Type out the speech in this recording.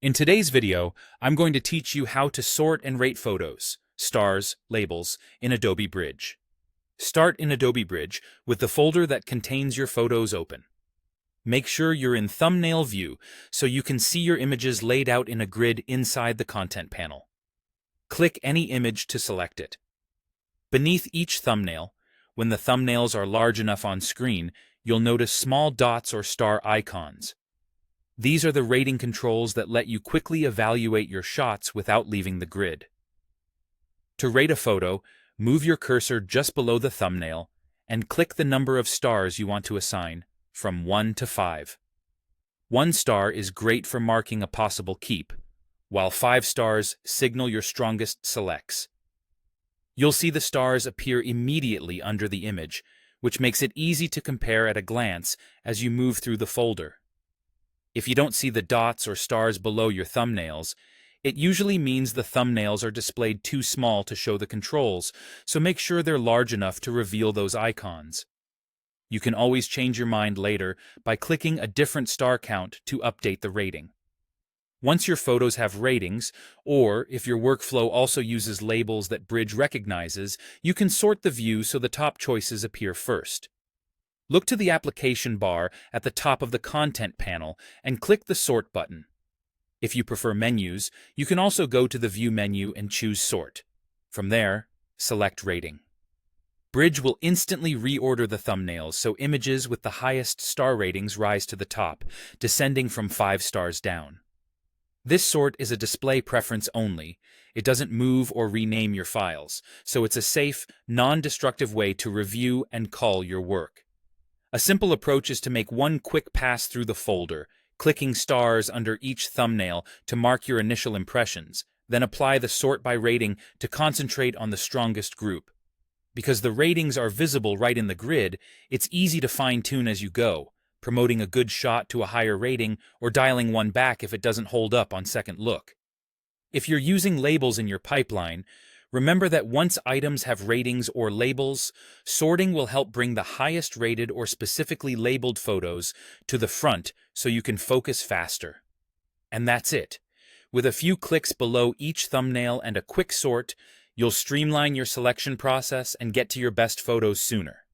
In today's video, I'm going to teach you how to sort and rate photos, stars, labels, in Adobe Bridge. Start in Adobe Bridge with the folder that contains your photos open. Make sure you're in thumbnail view so you can see your images laid out in a grid inside the content panel. Click any image to select it. Beneath each thumbnail, when the thumbnails are large enough on screen, you'll notice small dots or star icons. These are the rating controls that let you quickly evaluate your shots without leaving the grid. To rate a photo, move your cursor just below the thumbnail and click the number of stars you want to assign, from 1 to 5. 1 star is great for marking a possible keep, while 5 stars signal your strongest selects. You'll see the stars appear immediately under the image, which makes it easy to compare at a glance as you move through the folder. If you don't see the dots or stars below your thumbnails, it usually means the thumbnails are displayed too small to show the controls, so make sure they're large enough to reveal those icons. You can always change your mind later by clicking a different star count to update the rating. Once your photos have ratings, or if your workflow also uses labels that Bridge recognizes, you can sort the view so the top choices appear first. Look to the application bar at the top of the content panel and click the Sort button. If you prefer menus, you can also go to the View menu and choose Sort. From there, select Rating. Bridge will instantly reorder the thumbnails so images with the highest star ratings rise to the top, descending from 5 stars down. This sort is a display preference only. It doesn't move or rename your files, so it's a safe, non-destructive way to review and cull your work. A simple approach is to make one quick pass through the folder, clicking stars under each thumbnail to mark your initial impressions, then apply the sort by rating to concentrate on the strongest group. Because the ratings are visible right in the grid, it's easy to fine-tune as you go, promoting a good shot to a higher rating or dialing one back if it doesn't hold up on second look. If you're using labels in your pipeline, remember that once items have ratings or labels, sorting will help bring the highest rated or specifically labeled photos to the front so you can focus faster. And that's it. With a few clicks below each thumbnail and a quick sort, you'll streamline your selection process and get to your best photos sooner.